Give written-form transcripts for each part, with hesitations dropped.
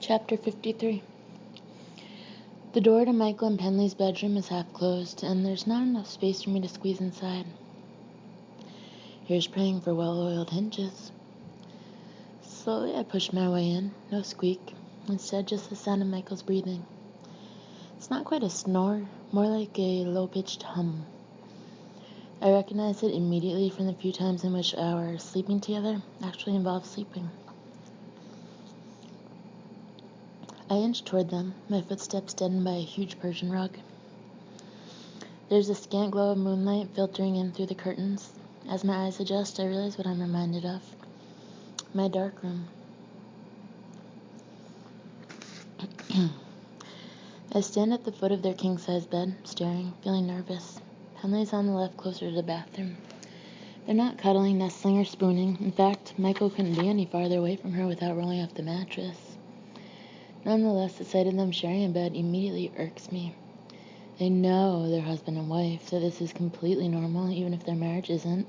Chapter 53. The door to Michael and Penley's bedroom is half closed, and there's not enough space for me to squeeze inside. Here's praying for well-oiled hinges. Slowly I push my way in, no squeak, instead just the sound of Michael's breathing. It's not quite a snore, more like a low-pitched hum. I recognize it immediately from the few times in which our sleeping together actually involves sleeping. I inch toward them, my footsteps deadened by a huge Persian rug. There's a scant glow of moonlight filtering in through the curtains. As my eyes adjust, I realize what I'm reminded of. My dark room. I stand at the foot of their king-size bed, staring, feeling nervous. Penley's on the left, closer to the bathroom. They're not cuddling, nestling, or spooning. In fact, Michael couldn't be any farther away from her without rolling off the mattress. Nonetheless, the sight of them sharing a bed immediately irks me. They know they're husband and wife, so this is completely normal, even if their marriage isn't.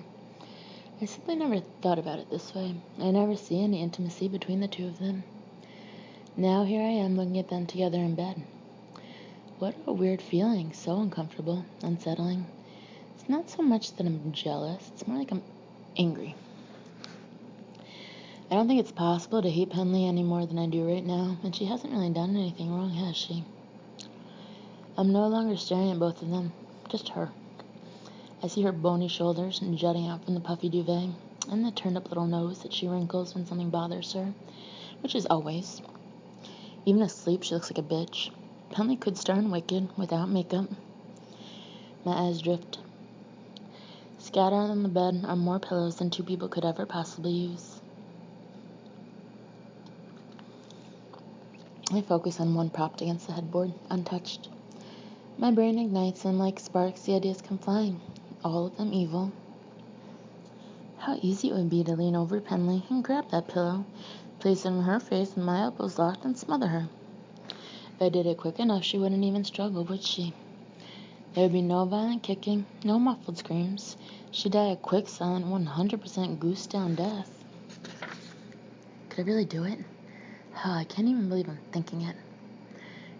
I simply never thought about it this way. I never see any intimacy between the two of them. Now here I am looking at them together in bed. What a weird feeling, so uncomfortable, unsettling. It's not so much that I'm jealous, it's more like I'm angry. I don't think it's possible to hate Penley any more than I do right now, and she hasn't really done anything wrong, has she? I'm no longer staring at both of them, just her. I see her bony shoulders jutting out from the puffy duvet, and the turned-up little nose that she wrinkles when something bothers her, which is always. Even asleep, she looks like a bitch. Penley could star in Wicked without makeup. My eyes drift. Scattered on the bed are more pillows than two people could ever possibly use. I focus on one propped against the headboard, untouched. My brain ignites, and like sparks, the ideas come flying, all of them evil. How easy it would be to lean over Penley and grab that pillow, place it on her face with my elbows locked, and smother her. If I did it quick enough, she wouldn't even struggle, would she? There would be no violent kicking, no muffled screams. She'd die a quick, silent, 100% goose-down death. Could I really do it? Hell, I can't even believe I'm thinking it.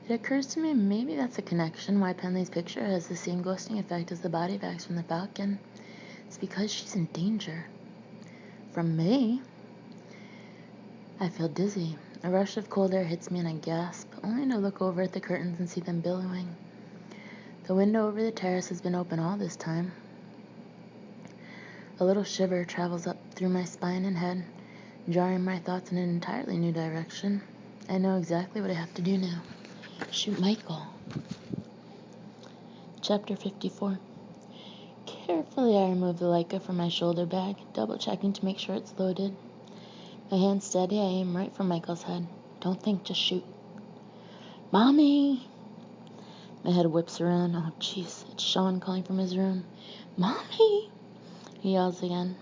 It occurs to me maybe that's a connection why Penley's picture has the same ghosting effect as the body bags from the Falcon. It's because she's in danger. From me? I feel dizzy. A rush of cold air hits me and I gasp, only to look over at the curtains and see them billowing. The window over the terrace has been open all this time. A little shiver travels up through my spine and head, jarring my thoughts in an entirely new direction. I know exactly what I have to do now. Shoot Michael. Chapter 54. Carefully I remove the Leica from my shoulder bag, double-checking to make sure it's loaded. My hand steady, I aim right for Michael's head. Don't think, just shoot. Mommy! My head whips around. Oh, jeez, it's Sean calling from his room. Mommy! He yells again.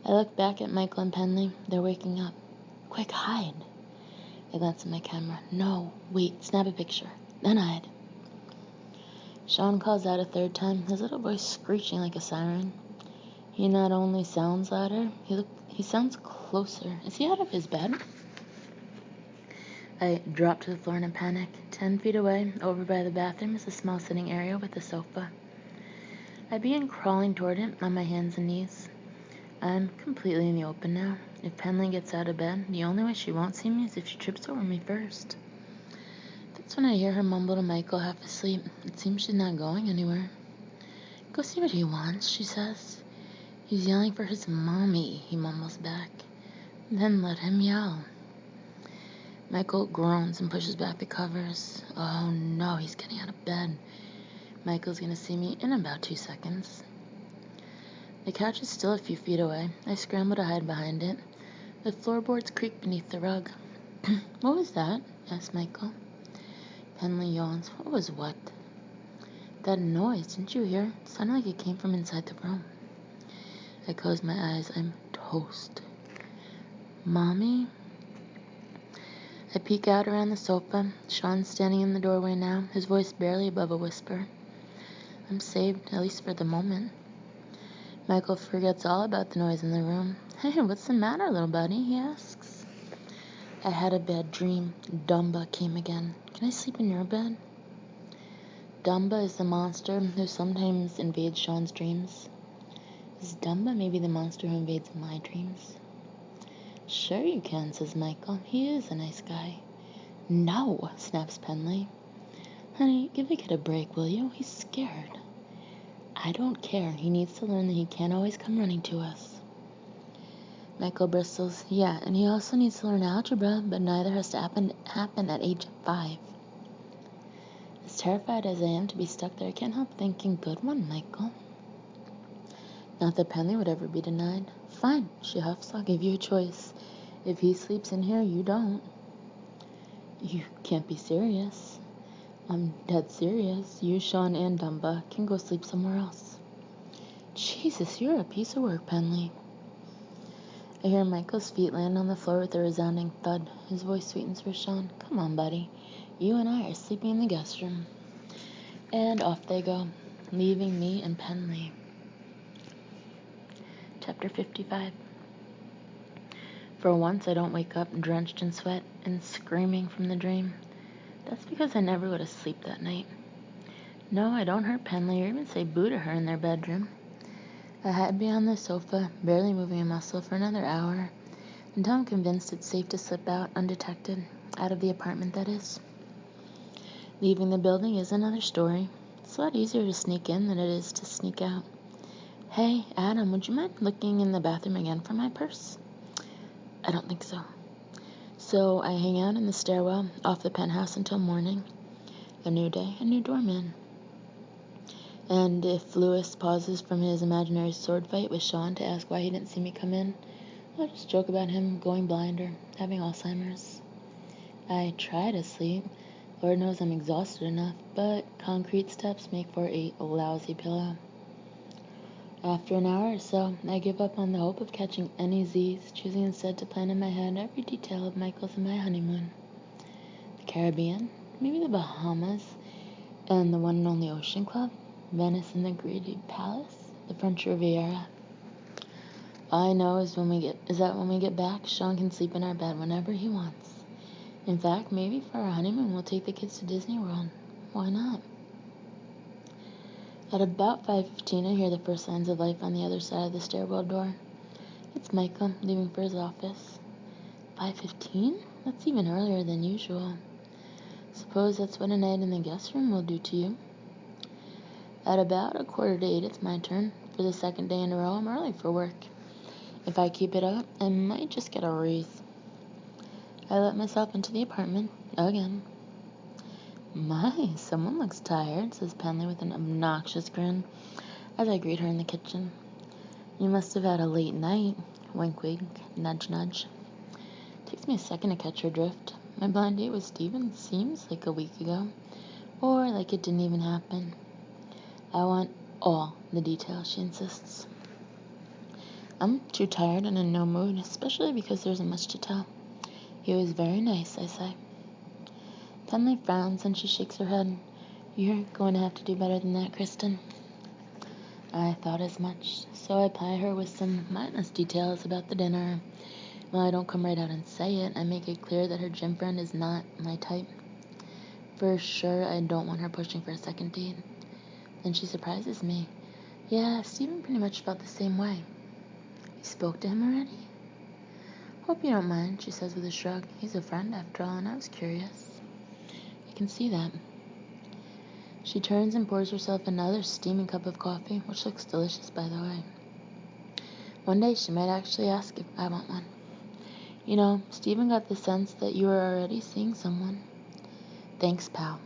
I look back at Michael and Penley. They're waking up. Quick, hide. I glance at my camera. No, wait, snap a picture. Then hide. Sean calls out a third time, his little voice screeching like a siren. He not only sounds louder, he sounds closer. Is he out of his bed? I drop to the floor in a panic. 10 feet away, over by the bathroom, is a small sitting area with a sofa. I begin crawling toward it on my hands and knees. I'm completely in the open now. If Penley gets out of bed, the only way she won't see me is if she trips over me first. That's when I hear her mumble to Michael, half asleep. It seems she's not going anywhere. Go see what he wants, she says. He's yelling for his mommy, he mumbles back. Then let him yell. Michael groans and pushes back the covers. Oh no, he's getting out of bed. Michael's gonna see me in about 2 seconds. The couch is still a few feet away. I scramble to hide behind it. The floorboards creak beneath the rug. What was that? Asked Michael. Penley yawns. What was what? That noise, didn't you hear? It sounded like it came from inside the room. I close my eyes. I'm toast. Mommy? I peek out around the sofa. Sean's standing in the doorway now, his voice barely above a whisper. I'm saved, at least for the moment. Michael forgets all about the noise in the room. Hey, what's the matter, little buddy? He asks. I had a bad dream. Dumba came again. Can I sleep in your bed? Dumba is the monster who sometimes invades Sean's dreams. Is Dumba maybe the monster who invades my dreams? Sure you can, says Michael. He is a nice guy. No, snaps Penley. Honey, give the kid a break, will you? He's scared. I don't care. He needs to learn that he can't always come running to us. Michael bristles. Yeah, and he also needs to learn algebra, but neither has to happen at age 5. As terrified as I am to be stuck there, I can't help thinking, good one, Michael. Not that Penley would ever be denied. Fine, she huffs. I'll give you a choice. If he sleeps in here, you don't. You can't be serious. I'm dead serious. You, Sean, and Dumba can go sleep somewhere else. Jesus, you're a piece of work, Penley. I hear Michael's feet land on the floor with a resounding thud. His voice sweetens for Sean. Come on, buddy. You and I are sleeping in the guest room. And off they go, leaving me and Penley. Chapter 55. For once I don't wake up drenched in sweat and screaming from the dream. That's because I never go to sleep that night. No, I don't hurt Penley or even say boo to her in their bedroom. I hide behind the sofa, barely moving a muscle for another hour, until I'm convinced it's safe to slip out undetected, out of the apartment that is. Leaving the building is another story. It's a lot easier to sneak in than it is to sneak out. Hey, Adam, would you mind looking in the bathroom again for my purse? I don't think so. So I hang out in the stairwell off the penthouse until morning. A new day, a new doorman. And if Lewis pauses from his imaginary sword fight with Sean to ask why he didn't see me come in, I'll just joke about him going blind or having Alzheimer's. I try to sleep. Lord knows I'm exhausted enough, but concrete steps make for a lousy pillow. After an hour or so, I give up on the hope of catching any Z's, choosing instead to plan in my head every detail of Michael's and my honeymoon. The Caribbean, maybe the Bahamas, and the one and only Ocean Club, Venice and the Greedy Palace, the French Riviera. All I know is that when we get back, Sean can sleep in our bed whenever he wants. In fact, maybe for our honeymoon, we'll take the kids to Disney World. Why not? At about 5:15, I hear the first signs of life on the other side of the stairwell door. It's Michael, leaving for his office. 5:15? That's even earlier than usual. Suppose that's what a night in the guest room will do to you. At about 7:45, it's my turn. For the second day in a row, I'm early for work. If I keep it up, I might just get a raise. I let myself into the apartment again. My, someone looks tired, says Penley with an obnoxious grin as I greet her in the kitchen. You must have had a late night. Wink, wink, nudge, nudge. Takes me a second to catch her drift. My blind date with Steven seems like a week ago, or like it didn't even happen. I want all the details, she insists. I'm too tired and in no mood, especially because there isn't much to tell. He was very nice, I say. Penley frowns and she shakes her head. You're going to have to do better than that, Kristen. I thought as much, so I ply her with some mindless details about the dinner. While I don't come right out and say it, I make it clear that her gym friend is not my type. For sure, I don't want her pushing for a second date. Then she surprises me. Yeah, Steven pretty much felt the same way. You spoke to him already? Hope you don't mind, she says with a shrug. He's a friend after all, and I was curious. I can see that. She turns and pours herself another steaming cup of coffee, which looks delicious, by the way. One day she might actually ask if I want one. You know, Steven got the sense that you were already seeing someone. Thanks, pal.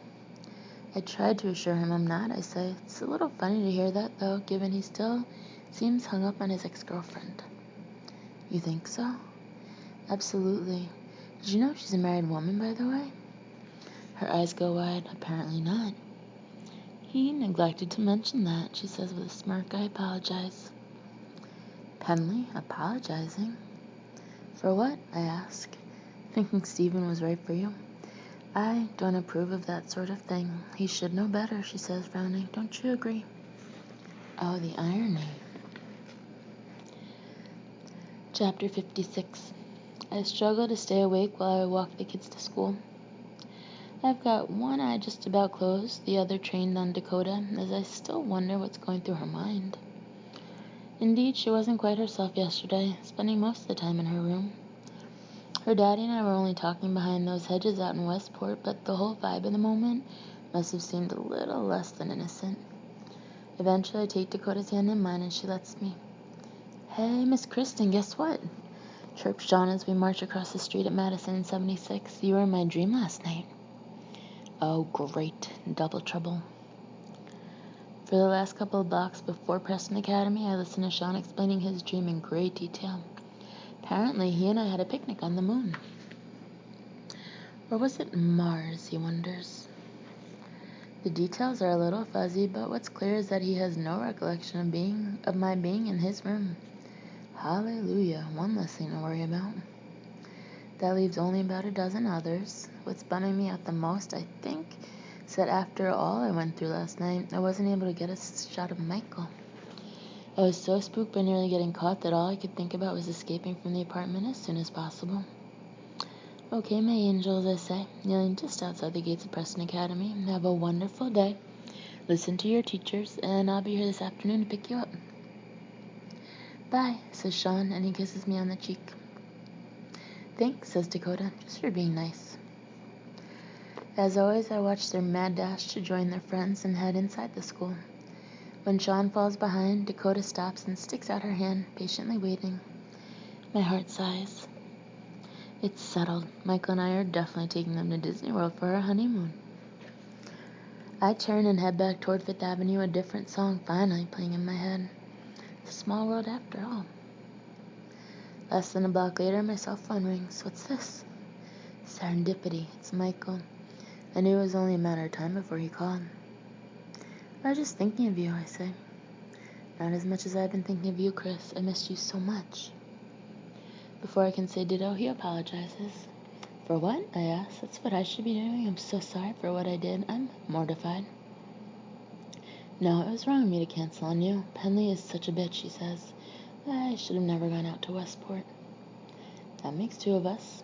I tried to assure him I'm not, I say. It's a little funny to hear that, though, given he still seems hung up on his ex-girlfriend. You think so? Absolutely. Did you know she's a married woman, by the way? Her eyes go wide. Apparently not. He neglected to mention that, she says with a smirk. I apologize. Penley, apologizing? For what? I ask, thinking Steven was right for you. I don't approve of that sort of thing. He should know better, she says, frowning. Don't you agree? Oh, the irony. Chapter 56. I struggle to stay awake while I walk the kids to school. I've got one eye just about closed, the other trained on Dakota, as I still wonder what's going through her mind. Indeed, she wasn't quite herself yesterday, spending most of the time in her room. Her daddy and I were only talking behind those hedges out in Westport, but the whole vibe of the moment must have seemed a little less than innocent. Eventually, I take Dakota's hand in mine and she lets me. "Hey, Miss Kristen, guess what?" chirps John as we march across the street at Madison and 76. "You were in my dream last night." Oh, great. Double trouble. For the last couple of blocks before Preston Academy, I listened to Sean explaining his dream in great detail. Apparently, he and I had a picnic on the moon. Or was it Mars, he wonders. The details are a little fuzzy, but what's clear is that he has no recollection of my being in his room. Hallelujah, one less thing to worry about. That leaves only about a dozen others. What's bumming me out the most, I think, is that after all I went through last night, I wasn't able to get a shot of Michael. I was so spooked by nearly getting caught that all I could think about was escaping from the apartment as soon as possible. "Okay, my angels," I say, kneeling just outside the gates of Preston Academy. "Have a wonderful day. Listen to your teachers, and I'll be here this afternoon to pick you up." "Bye," says Sean, and he kisses me on the cheek. "Thanks," says Dakota, "just for being nice." As always, I watch their mad dash to join their friends and head inside the school. When Sean falls behind, Dakota stops and sticks out her hand, patiently waiting. My heart sighs. It's settled. Michael and I are definitely taking them to Disney World for our honeymoon. I turn and head back toward Fifth Avenue, a different song finally playing in my head. It's a small world after all. Less than a block later, my cell phone rings. What's this? Serendipity. It's Michael. I knew it was only a matter of time before he called. "I was just thinking of you," I say. "Not as much as I've been thinking of you, Chris. I missed you so much." Before I can say ditto, he apologizes. "For what?" I ask. "That's what I should be doing. I'm so sorry for what I did. I'm mortified." "No, it was wrong of me to cancel on you. Penley is such a bitch," he says. "I should have never gone out to Westport." That makes two of us.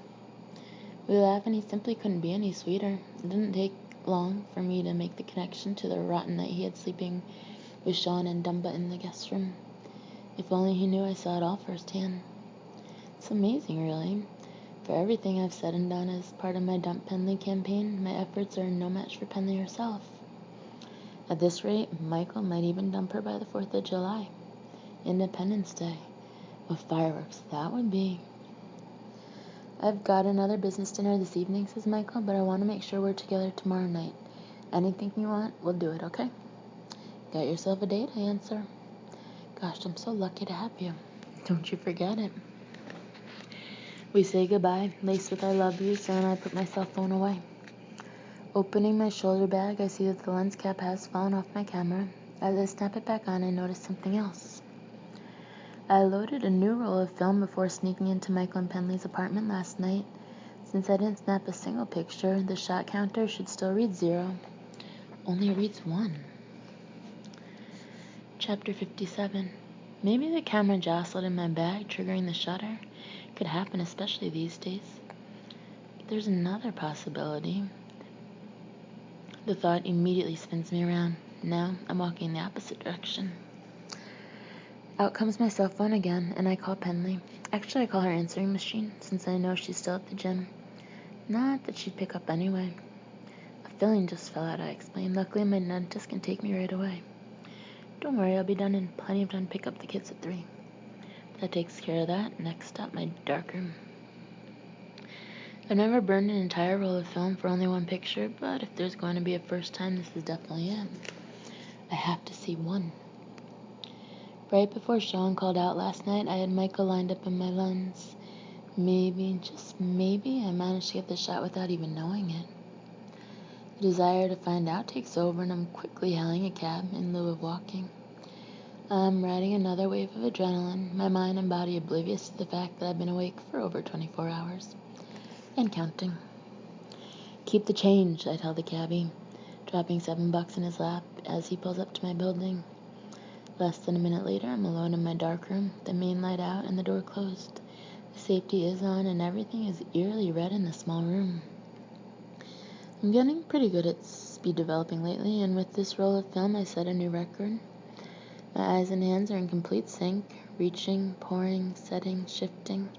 We laugh, and he simply couldn't be any sweeter. It didn't take long for me to make the connection to the rotten night he had sleeping with Sean and Dumba in the guest room. If only he knew I saw it all firsthand. It's amazing, really. For everything I've said and done as part of my Dump Penley campaign, my efforts are no match for Penley herself. At this rate, Michael might even dump her by the 4th of July. Independence Day. What fireworks that would be. "I've got another business dinner this evening," says Michael, "but I want to make sure we're together tomorrow night. Anything you want, we'll do it, okay?" "Got yourself a date," I answer. "Gosh, I'm so lucky to have you." "Don't you forget it." We say goodbye, laced with I love yous, and I put my cell phone away. Opening my shoulder bag, I see that the lens cap has fallen off my camera. As I snap it back on, I notice something else. I loaded a new roll of film before sneaking into Michael and Penley's apartment last night. Since I didn't snap a single picture, the shot counter should still read 0. Only it reads 1. Chapter 57. Maybe the camera jostled in my bag, triggering the shutter. Could happen, especially these days. But there's another possibility. The thought immediately spins me around. Now I'm walking in the opposite direction. Out comes my cell phone again, and I call Penley. Actually, I call her answering machine, since I know she's still at the gym. Not that she'd pick up anyway. "A filling just fell out," I explain. "Luckily, my dentist can take me right away." "Don't worry, I'll be done in plenty of time to pick up the kids at 3. That takes care of that. Next up, my darkroom. I've never burned an entire roll of film for only one picture, but if there's going to be a first time, this is definitely it. I have to see one. Right before Sean called out last night, I had Michael lined up in my lens. Maybe, just maybe, I managed to get the shot without even knowing it. The desire to find out takes over, and I'm quickly hailing a cab in lieu of walking. I'm riding another wave of adrenaline, my mind and body oblivious to the fact that I've been awake for over 24 hours. And counting. "Keep the change," I tell the cabbie, dropping $7 in his lap as he pulls up to my building. Less than a minute later, I'm alone in my dark room, the main light out and the door closed. The safety is on and everything is eerily red in the small room. I'm getting pretty good at speed developing lately, and with this roll of film I set a new record. My eyes and hands are in complete sync, reaching, pouring, setting, shifting.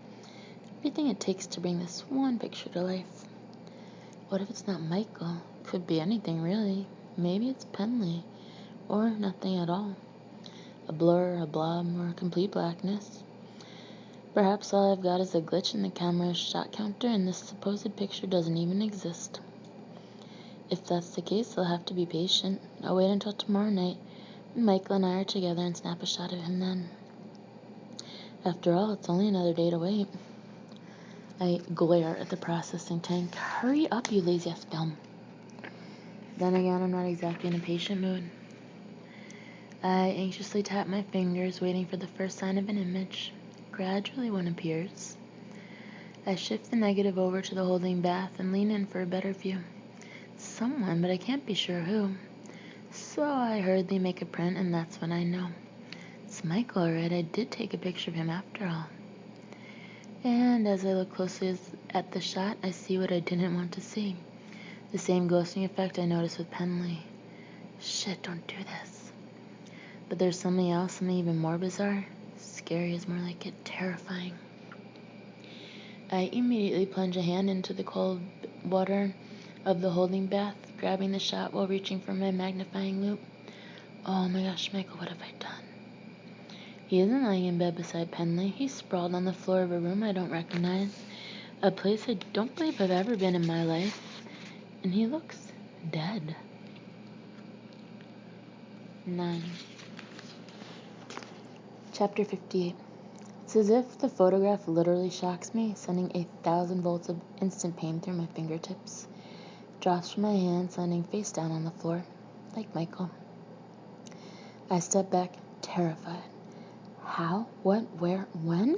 Everything it takes to bring this one picture to life. What if it's not Michael? Could be anything, really. Maybe it's Penley, or nothing at all. A blur, a blob, or complete blackness. Perhaps all I've got is a glitch in the camera's shot counter and this supposed picture doesn't even exist. If that's the case, I'll have to be patient. I'll wait until tomorrow night when Michael and I are together and snap a shot of him then. After all, it's only another day to wait. I glare at the processing tank. Hurry up, you lazy-ass film. Then again, I'm not exactly in a patient mood. I anxiously tap my fingers, waiting for the first sign of an image. Gradually one appears. I shift the negative over to the holding bath and lean in for a better view. Someone, but I can't be sure who. So I hurriedly make a print, and that's when I know. It's Michael, alright. I did take a picture of him after all. And as I look closely at the shot, I see what I didn't want to see. The same ghosting effect I noticed with Penley. Shit, don't do this. But there's something else, something even more bizarre. Scary is more like it, terrifying. I immediately plunge a hand into the cold water of the holding bath, grabbing the shot while reaching for my magnifying loupe. Oh my gosh, Michael, what have I done? He isn't lying in bed beside Penley. He's sprawled on the floor of a room I don't recognize, a place I don't believe I've ever been in my life, and he looks dead. 9. Chapter 58. It's as if the photograph literally shocks me, sending 1,000 volts of instant pain through my fingertips. Drops from my hands, landing face down on the floor, like Michael. I step back, terrified. How? What? Where? When?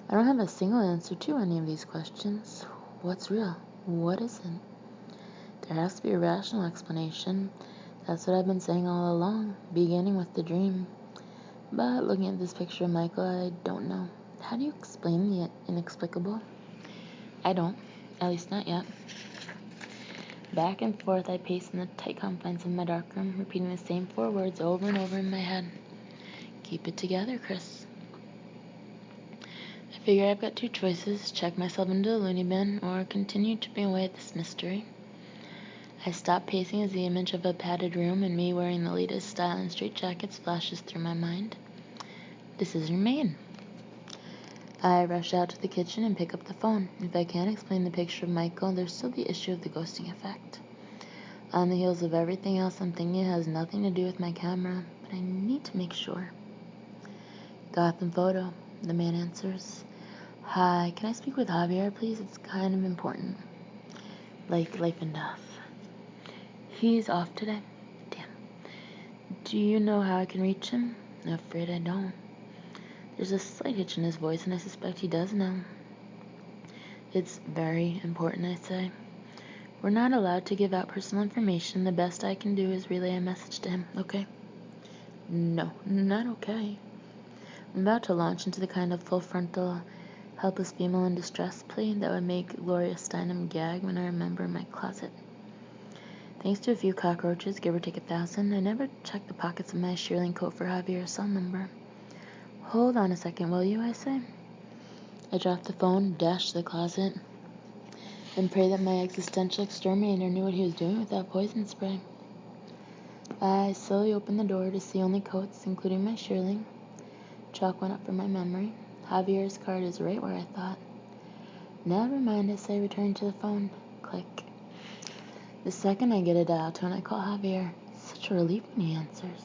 I don't have a single answer to any of these questions. What's real? What isn't? There has to be a rational explanation. That's what I've been saying all along, beginning with the dream. But looking at this picture of Michael, I don't know. How do you explain the inexplicable? I don't. At least not yet. Back and forth I pace in the tight confines of my darkroom, repeating the same 4 words over and over in my head. Keep it together, Chris. I figure I've got 2 choices, check myself into the loony bin, or continue chipping away at this mystery. I stop pacing as the image of a padded room and me wearing the latest style and straitjackets flashes through my mind. Decision made. I rush out to the kitchen and pick up the phone. If I can't explain the picture of Michael, there's still the issue of the ghosting effect. On the heels of everything else, I'm thinking it has nothing to do with my camera, but I need to make sure. Gotham Photo, the man answers. Hi, can I speak with Javier, please? It's kind of important. Like life and death. He's off today. Damn. Do you know how I can reach him? I'm afraid I don't. There's a slight hitch in his voice, and I suspect he does know. It's very important, I say. We're not allowed to give out personal information. The best I can do is relay a message to him, okay? No, not okay. I'm about to launch into the kind of full-frontal, helpless female in distress plea that would make Gloria Steinem gag when I remember my closet. Thanks to a few cockroaches, give or take 1,000, I never checked the pockets of my shearling coat for Javier's cell number. Hold on a second, will you, I say? I drop the phone, dash to the closet, and pray that my existential exterminator knew what he was doing with that poison spray. I slowly opened the door to see only coats, including my shearling. Chalk went up from my memory. Javier's card is right where I thought. Never mind, I say, returning to the phone. Click. The second I get a dial tone, I call Javier. Such a relief when he answers.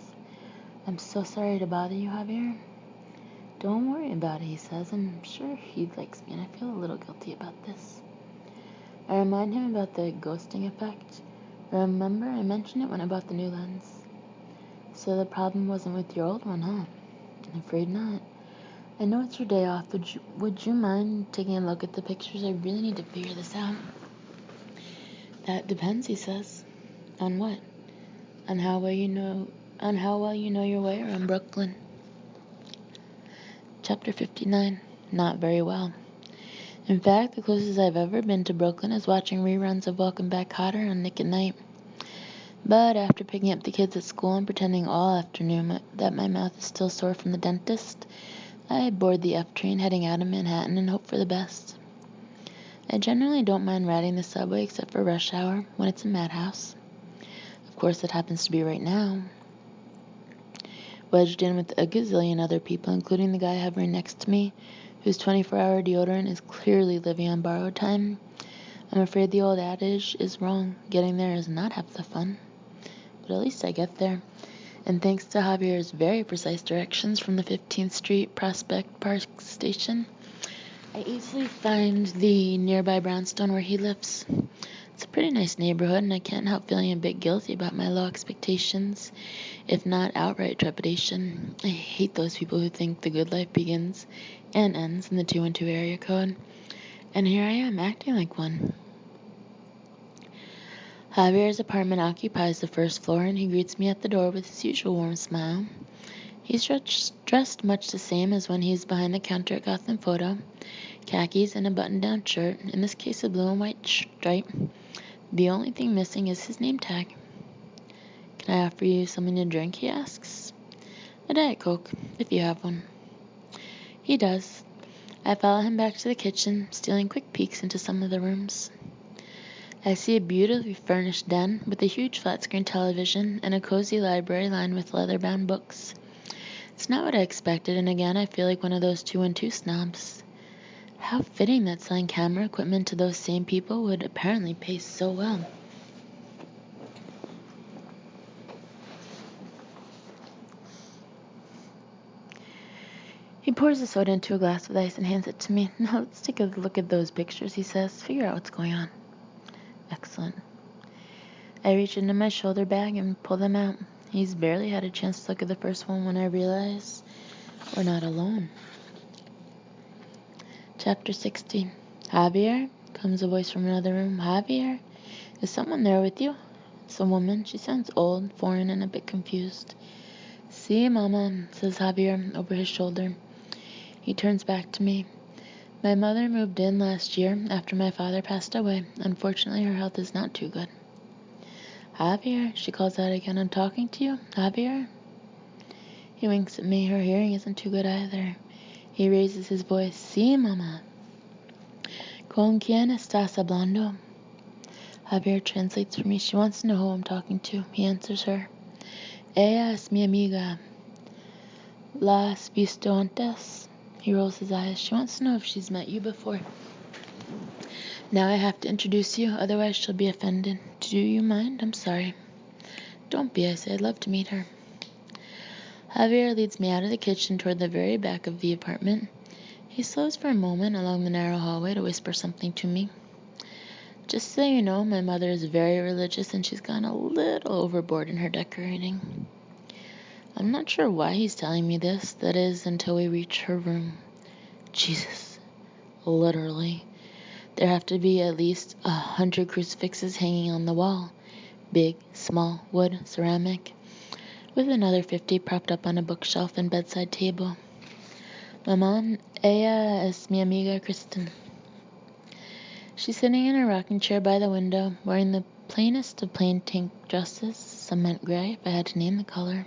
I'm so sorry to bother you, Javier. Don't worry about it, he says. I'm sure he likes me, and I feel a little guilty about this. I remind him about the ghosting effect. Remember, I mentioned it when I bought the new lens. So the problem wasn't with your old one, huh? I'm afraid not. I know it's your day off. Would you mind taking a look at the pictures? I really need to figure this out. That depends, he says. On what? On how well you know your way around Brooklyn. Chapter 59. Not very well. In fact, the closest I've ever been to Brooklyn is watching reruns of Welcome Back Kotter on Nick at Night. But after picking up the kids at school and pretending all afternoon that my mouth is still sore from the dentist, I board the F train heading out of Manhattan and hope for the best. I generally don't mind riding the subway except for rush hour when it's a madhouse. Of course, it happens to be right now. Wedged in with a gazillion other people, including the guy hovering next to me, whose 24-hour deodorant is clearly living on borrowed time. I'm afraid the old adage is wrong. Getting there is not half the fun. But at least I get there. And thanks to Javier's very precise directions from the 15th Street Prospect Park station, I easily find the nearby brownstone where he lives. It's a pretty nice neighborhood, and I can't help feeling a bit guilty about my low expectations, if not outright trepidation. I hate those people who think the good life begins and ends in the 212 area code. And here I am, acting like one. Javier's apartment occupies the first floor, and he greets me at the door with his usual warm smile. He's dressed much the same as when he's behind the counter at Gotham Photo. Khakis and a button-down shirt, in this case a blue and white stripe. The only thing missing is his name tag. "Can I offer you something to drink?" he asks. "A Diet Coke, if you have one." He does. I follow him back to the kitchen, stealing quick peeks into some of the rooms. I see a beautifully furnished den with a huge flat-screen television and a cozy library lined with leather-bound books. It's not what I expected, and again I feel like one of those 212 snobs. How fitting that selling camera equipment to those same people would apparently pay so well. He pours the soda into a glass with ice and hands it to me. "Now let's take a look at those pictures," he says. "Figure out what's going on." Excellent. I reach into my shoulder bag and pull them out. He's barely had a chance to look at the first one when I realize we're not alone. Chapter 60. "Javier?" comes a voice from another room. "Javier? Is someone there with you?" It's a woman. She sounds old, foreign, and a bit confused. "Sí, Mama," says Javier over his shoulder. He turns back to me. "My mother moved in last year after my father passed away. Unfortunately, her health is not too good." "Javier," she calls out again. "I'm talking to you. Javier?" He winks at me. Her hearing isn't too good either. He raises his voice. "Sí, Mama." "¿Con quién estás hablando?" Javier translates for me. She wants to know who I'm talking to. He answers her. "Ella es mi amiga. ¿La has visto antes?" He rolls his eyes. She wants to know if she's met you before. "Now I have to introduce you, otherwise she'll be offended. Do you mind? I'm sorry." "Don't be," I say. "I'd love to meet her." Javier leads me out of the kitchen toward the very back of the apartment. He slows for a moment along the narrow hallway to whisper something to me. "Just so you know, my mother is very religious and she's gone a little overboard in her decorating." I'm not sure why he's telling me this, that is, until we reach her room. Jesus. Literally. There have to be at least 100 crucifixes hanging on the wall. Big, small, wood, ceramic, with another 50 propped up on a bookshelf and bedside table. "Mamá, ella es mi amiga Kristen." She's sitting in a rocking chair by the window, wearing the plainest of plain tank dresses, cement gray if I had to name the color.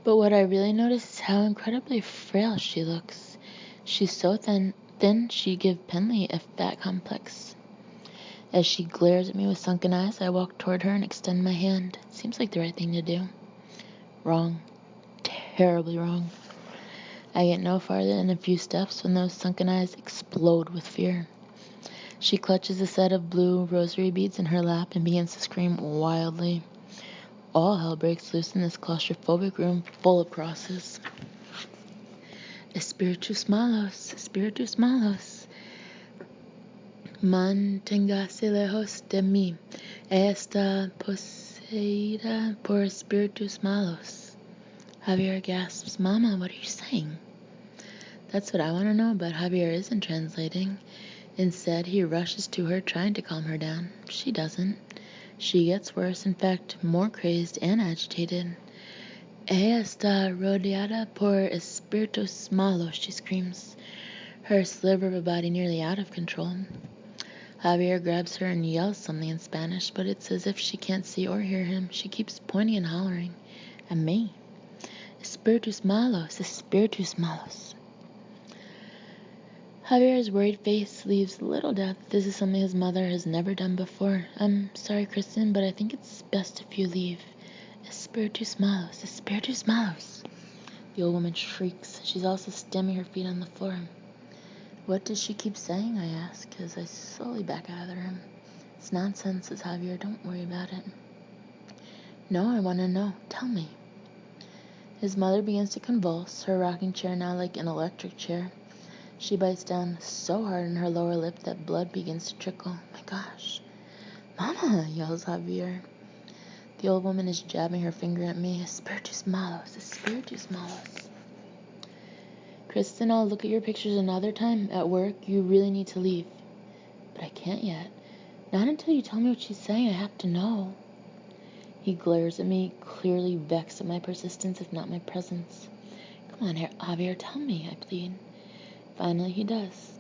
But what I really notice is how incredibly frail she looks. She's so thin she'd give Penley a fat complex. As she glares at me with sunken eyes, I walk toward her and extend my hand. Seems like the right thing to do. Wrong. Terribly wrong. I get no farther than a few steps when those sunken eyes explode with fear. She clutches a set of blue rosary beads in her lap and begins to scream wildly. All hell breaks loose in this claustrophobic room full of crosses. Espíritus malos, espíritus malos. Manténgase lejos de mí. Está poseída por espíritus malos. Javier gasps, "Mama, what are you saying?" That's what I want to know, but Javier isn't translating. Instead, he rushes to her, trying to calm her down. She doesn't. She gets worse, in fact, more crazed and agitated. "Ella está rodeada por espíritus malos," she screams. her sliver of a body nearly out of control. Javier grabs her and yells something in Spanish, but it's as if she can't see or hear him. She keeps pointing and hollering at me. Espiritus malos, espiritus malos. Javier's worried face leaves little doubt that this is something his mother has never done before. I'm sorry, Kristen, but I think it's best if you leave. Espiritus malos, espiritus malos. The old woman shrieks. She's also stamping her feet on the floor. What does she keep saying, I ask, as I slowly back out of the room. It's nonsense, says Javier. Don't worry about it. No, I want to know. Tell me. His mother begins to convulse, her rocking chair now like an electric chair. She bites down so hard on her lower lip that blood begins to trickle. My gosh. Mama, yells Javier. The old woman is jabbing her finger at me. Espiritus malos, espiritus malos. Kristen, I'll look at your pictures another time. At work, you really need to leave. But I can't yet. Not until you tell me what she's saying. I have to know. He glares at me, clearly vexed at my persistence, if not my presence. Come on, Javier, tell me, I plead. Finally, he does.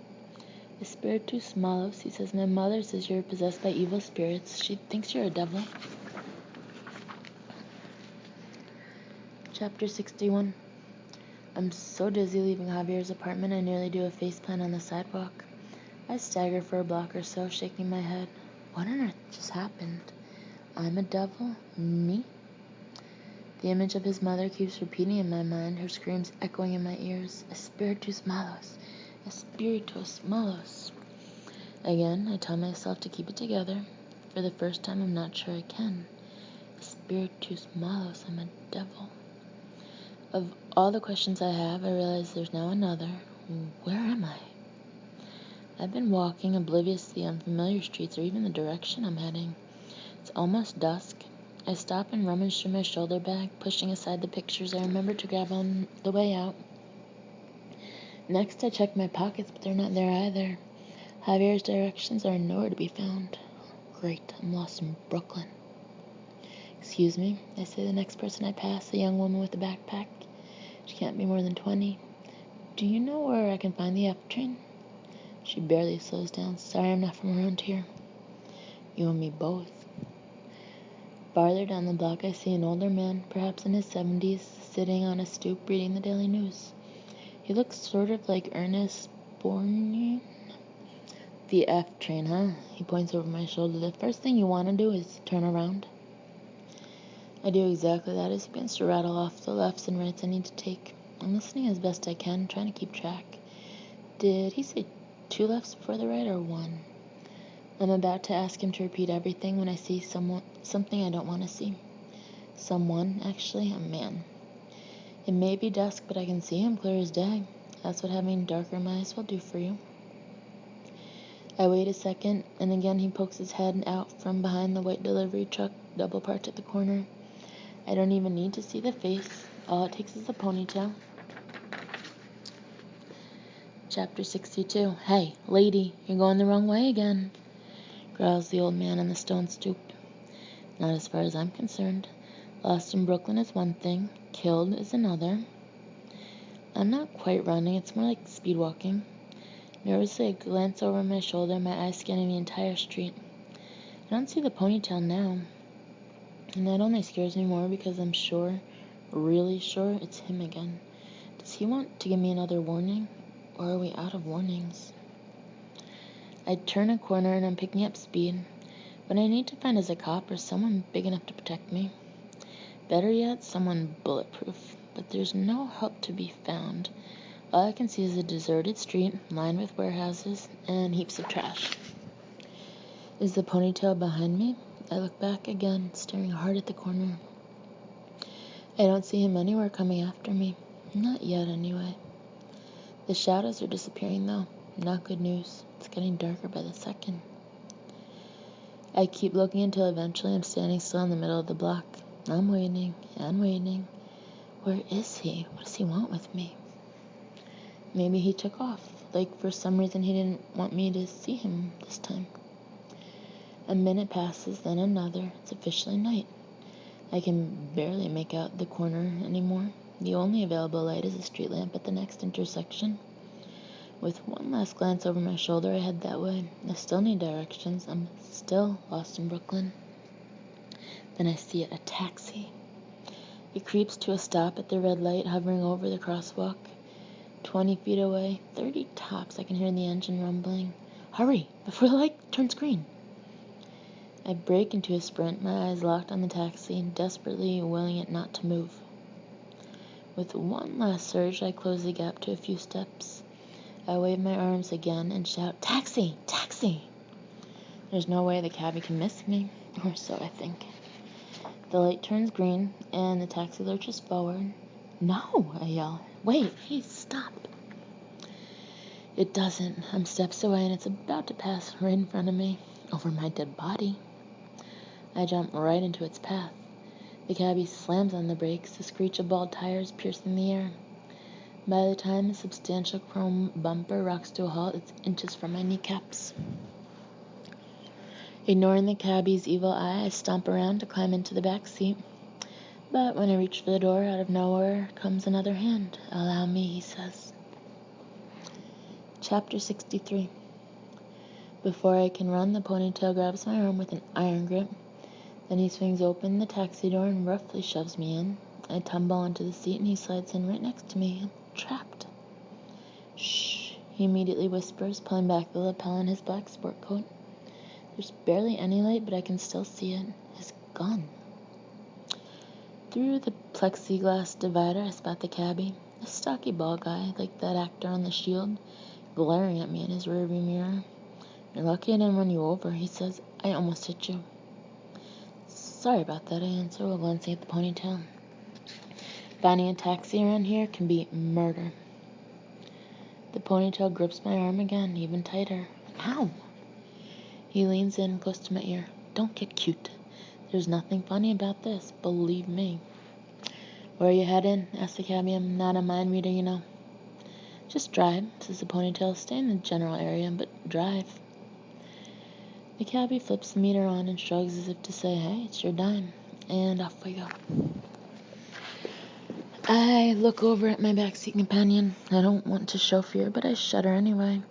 Espiritus malos, he says, my mother says you're possessed by evil spirits. She thinks you're a devil. Chapter 61. I'm so dizzy leaving Javier's apartment, I nearly do a faceplant on the sidewalk. I stagger for a block or so, shaking my head. What on earth just happened? I'm a devil? Me? The image of his mother keeps repeating in my mind, her screams echoing in my ears. Espiritus malos, espiritus malos. Again, I tell myself to keep it together. For the first time, I'm not sure I can. Espiritus malos, I'm a devil. Of all the questions I have, I realize there's now another. Where am I? I've been walking oblivious to the unfamiliar streets or even the direction I'm heading. It's almost dusk. I stop and rummage through my shoulder bag, pushing aside the pictures I remember to grab on the way out. Next, I check my pockets, but they're not there either. Javier's directions are nowhere to be found. Great, I'm lost in Brooklyn. Excuse me, I say to the next person I pass, a young woman with a backpack. She can't be more than 20. Do you know where I can find the F train? She barely slows down. Sorry, I'm not from around here. You and me both. Farther down the block, I see an older man, perhaps in his 70s, sitting on a stoop reading the Daily News. He looks sort of like Ernest Borgnine. The F train, huh? He points over my shoulder. The first thing you want to do is turn around. I do exactly that as he begins to rattle off the lefts and rights I need to take. I'm listening as best I can, trying to keep track. Did he say 2 lefts before the right or 1? I'm about to ask him to repeat everything when I see something I don't want to see. Someone, actually, a man. It may be dusk, but I can see him clear as day. That's what having darker eyes will do for you. I wait a second, and again he pokes his head out from behind the white delivery truck, double parked at the corner. I don't even need to see the face. All it takes is a ponytail. Chapter 62. Hey, lady, you're going the wrong way again, growls the old man on the stone stoop. Not as far as I'm concerned. Lost in Brooklyn is one thing, killed is another. I'm not quite running, it's more like speed walking. Nervously, I glance over my shoulder, my eyes scanning the entire street. I don't see the ponytail now. And that only scares me more because I'm sure, really sure, it's him again. Does he want to give me another warning? Or are we out of warnings? I turn a corner and I'm picking up speed. What I need to find is a cop or someone big enough to protect me. Better yet, someone bulletproof. But there's no help to be found. All I can see is a deserted street lined with warehouses and heaps of trash. Is the ponytail behind me? I look back again, staring hard at the corner. I don't see him anywhere coming after me. Not yet, anyway. The shadows are disappearing, though. Not good news. It's getting darker by the second. I keep looking until eventually I'm standing still in the middle of the block. I'm waiting and waiting. Where is he? What does he want with me? Maybe he took off. Like, for some reason he didn't want me to see him this time. A minute passes, then another. It's officially night. I can barely make out the corner anymore. The only available light is a street lamp at the next intersection. With one last glance over my shoulder, I head that way. I still need directions. I'm still lost in Brooklyn. Then I see a taxi. It creeps to a stop at the red light, hovering over the crosswalk. 20 feet away, 30 tops, I can hear the engine rumbling. Hurry, before the light turns green. I break into a sprint, my eyes locked on the taxi, desperately willing it not to move. With one last surge, I close the gap to a few steps. I wave my arms again and shout, "Taxi! Taxi!" There's no way the cabbie can miss me, or so I think. The light turns green, and the taxi lurches forward. "No!" I yell. "Wait, hey, stop!" It doesn't. I'm steps away, and it's about to pass right in front of me, over my dead body. I jump right into its path. The cabbie slams on the brakes, the screech of bald tires piercing the air. By the time the substantial chrome bumper rocks to a halt, it's inches from my kneecaps. Ignoring the cabbie's evil eye, I stomp around to climb into the back seat. But when I reach for the door, out of nowhere comes another hand. "Allow me," he says. Chapter 63. Before I can run, the ponytail grabs my arm with an iron grip. Then he swings open the taxi door and roughly shoves me in. I tumble onto the seat and he slides in right next to me. I'm trapped. "Shh," he immediately whispers, pulling back the lapel on his black sport coat. There's barely any light, but I can still see it. His gun. Through the plexiglass divider, I spot the cabbie, a stocky bald guy, like that actor on The Shield, glaring at me in his rearview mirror. "You're lucky I didn't run you over," he says. "I almost hit you." "Sorry about that," I answer while glancing at the ponytail. Finding a taxi around here can be murder. The ponytail grips my arm again, even tighter. "Ow!" He leans in close to my ear. "Don't get cute. There's nothing funny about this, believe me." "Where are you headed?" asks the cabbie. "I'm not a mind reader, you know." "Just drive," says the ponytail. "Stay in the general area, but drive." The cabbie flips the meter on and shrugs as if to say, "Hey, it's your dime." And off we go. I look over at my backseat companion. I don't want to show fear, but I shudder anyway.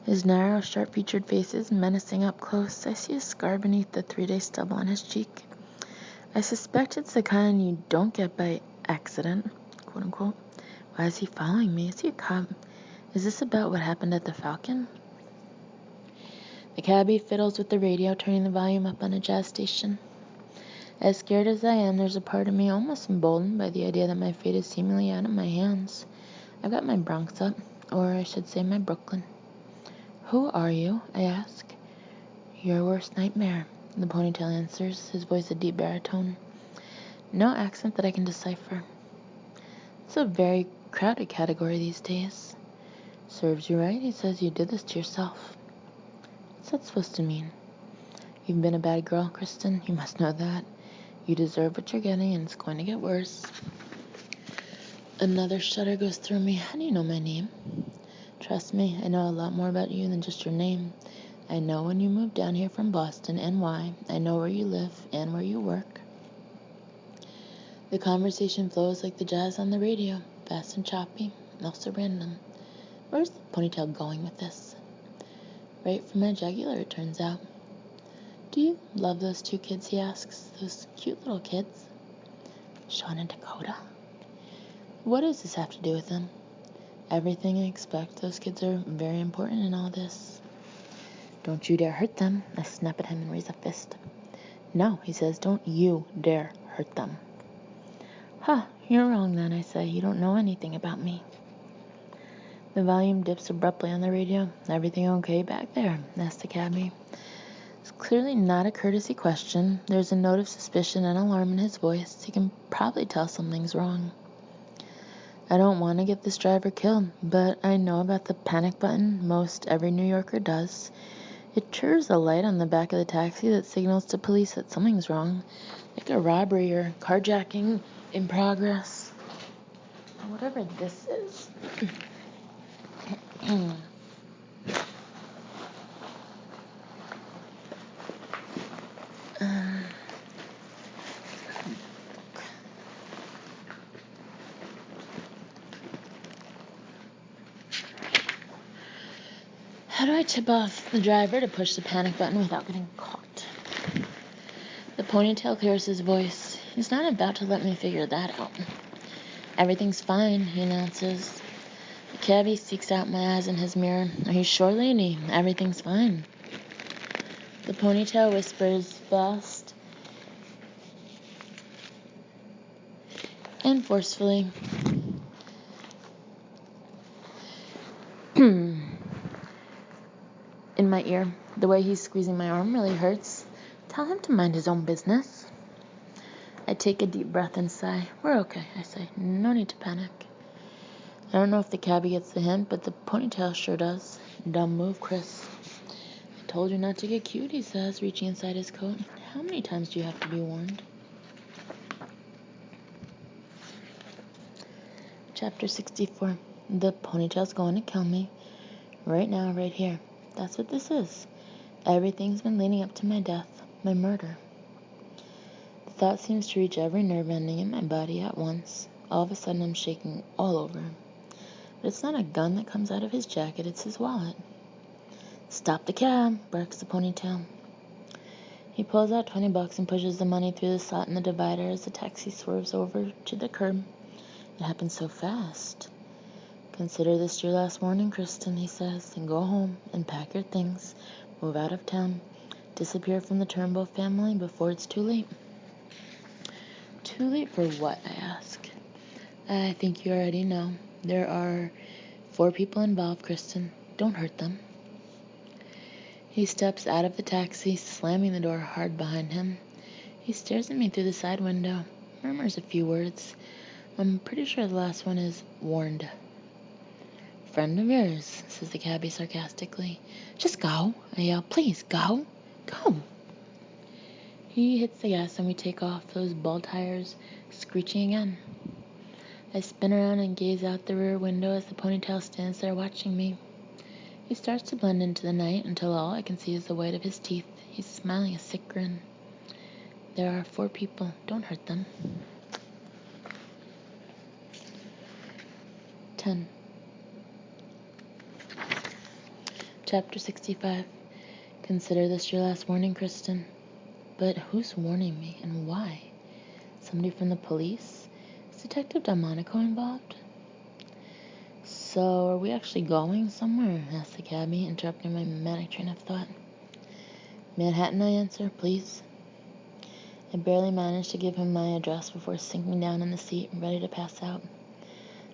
His narrow, sharp-featured face is menacing up close. I see a scar beneath the 3-day stubble on his cheek. I suspect it's the kind you don't get by accident, quote-unquote. Why is he following me? Is he a cop? Is this about what happened at the Falcon? The cabbie fiddles with the radio, turning the volume up on a jazz station. As scared as I am, there's a part of me almost emboldened by the idea that my fate is seemingly out of my hands. I've got my Bronx up, or I should say my Brooklyn. "Who are you?" I ask. "Your worst nightmare," the ponytail answers, his voice a deep baritone. No accent that I can decipher. It's a very crowded category these days. "Serves you right," he says. "You did this to yourself." What's that supposed to mean? "You've been a bad girl, Kristen. You must know that. You deserve what you're getting, and it's going to get worse." Another shudder goes through me. "How do you know my name?" "Trust me, I know a lot more about you than just your name. I know when you moved down here from Boston and why. I know where you live and where you work." The conversation flows like the jazz on the radio, fast and choppy, and also random. Where's the ponytail going with this? Right for my jugular, it turns out. "Do you love those 2 kids?" he asks. "Those cute little kids?" "Sean and Dakota?" What does this have to do with them? Everything I expect. Those kids are very important in all this. "Don't you dare hurt them." I snap at him and raise a fist. "No," he says, "don't you dare hurt them." "Huh, you're wrong then," I say. "You don't know anything about me." The volume dips abruptly on the radio. "Everything okay back there?" asks the cabbie. It's clearly not a courtesy question. There's a note of suspicion and alarm in his voice. He can probably tell something's wrong. I don't want to get this driver killed, but I know about the panic button. Most every New Yorker does. It triggers a light on the back of the taxi that signals to police that something's wrong, like a robbery or carjacking in progress. Or whatever this is. tip off the driver to push the panic button without getting caught. The ponytail clears his voice. He's not about to let me figure that out. Everything's fine, he announces. The cabbie seeks out my eyes in his mirror. Are you sure, lady? Everything's fine. The ponytail whispers fast and forcefully. In my ear. The way he's squeezing my arm really hurts. Tell him to mind his own business. I take a deep breath and sigh. We're okay, I say. No need to panic. I don't know if the cabbie gets the hint, but the ponytail sure does. Dumb move, Chris. I told you not to get cute, he says, reaching inside his coat. How many times do you have to be warned? Chapter 64. The ponytail's going to kill me. Right now, right here. That's what this is. Everything's been leading up to my death, my murder. The thought seems to reach every nerve ending in my body at once. All of a sudden, I'm shaking all over. But it's not a gun that comes out of his jacket, it's his wallet. Stop the cab, barks the ponytail. He pulls out $20 and pushes the money through the slot in the divider as the taxi swerves over to the curb. It happened so fast. Consider this your last warning, Kristen, he says, and go home and pack your things, move out of town, disappear from the Turnbull family before it's too late. Too late for what, I ask. I think you already know. There are 4 people involved, Kristen. Don't hurt them. He steps out of the taxi, slamming the door hard behind him. He stares at me through the side window, murmurs a few words. I'm pretty sure the last one is warned. Friend of yours, says the cabbie sarcastically. Just go, I yell. Please, go. Go. He hits the gas and we take off, those ball tires screeching again. I spin around and gaze out the rear window as the ponytail stands there watching me. He starts to blend into the night until all I can see is the white of his teeth. He's smiling a sick grin. There are 4 people. Don't hurt them. 10. Chapter 65. Consider this your last warning, Kristen. But who's warning me and why? Somebody from the police? Is Detective Delmonico involved? So, are we actually going somewhere? Asked the cabbie, interrupting my manic train of thought. Manhattan, I answer, please. I barely managed to give him my address before sinking down in the seat, ready to pass out.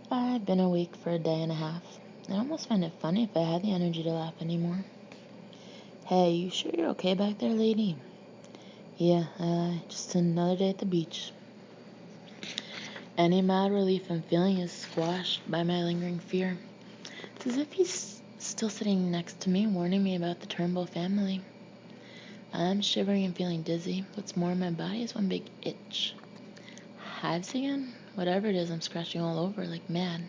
I've been awake for a day and a half. I almost find it funny if I had the energy to laugh anymore. Hey, you sure you're okay back there, lady? Yeah, just another day at the beach. Any mild relief I'm feeling is squashed by my lingering fear. It's as if he's still sitting next to me, warning me about the Turnbull family. I'm shivering and feeling dizzy. What's more, my body is one big itch. Hives again? Whatever it is, I'm scratching all over like mad.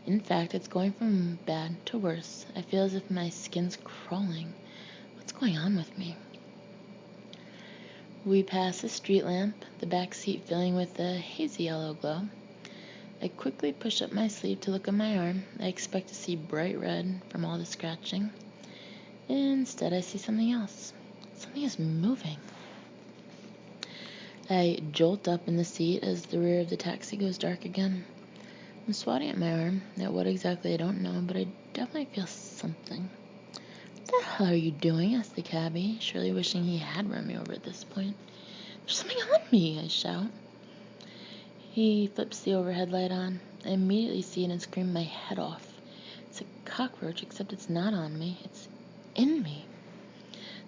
In fact, it's going from bad to worse. I feel as if my skin's crawling. What's going on with me? We pass a street lamp, the back seat filling with a hazy yellow glow. I quickly push up my sleeve to look at my arm. I expect to see bright red from all the scratching. Instead, I see something else. Something is moving. I jolt up in the seat as the rear of the taxi goes dark again. I'm swatting at my arm. At what exactly I don't know, but I definitely feel something. What the hell are you doing? Asked the cabbie, surely wishing he had run me over at this point. There's something on me, I shout. He flips the overhead light on. I immediately see it and scream my head off. It's a cockroach, except it's not on me. It's in me.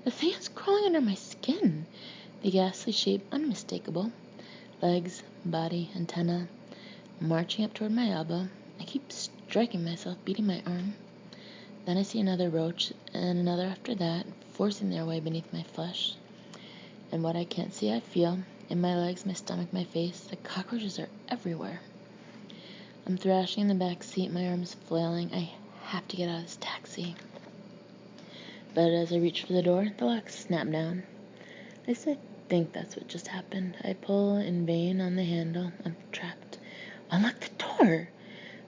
The thing is crawling under my skin. The ghastly shape unmistakable. Legs, body, antenna, marching up toward my elbow. I keep striking myself, beating my arm. Then I see another roach, and another after that, forcing their way beneath my flesh. And what I can't see, I feel. In my legs, my stomach, my face. The cockroaches are everywhere. I'm thrashing in the back seat, my arms flailing. I have to get out of this taxi. But as I reach for the door, the lock snapped down. I think that's what just happened. I pull in vain on the handle. I'm trapped. Unlock the door!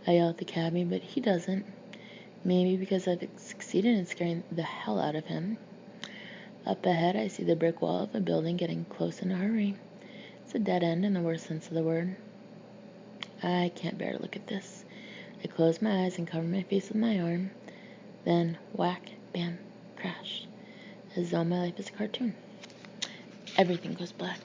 I yell at the cabbie, but he doesn't. Maybe because I've succeeded in scaring the hell out of him. Up ahead, I see the brick wall of a building getting close in a hurry. It's a dead end in the worst sense of the word. I can't bear to look at this. I close my eyes and cover my face with my arm. Then, whack, bam, crash. As though my life is a cartoon. Everything goes black.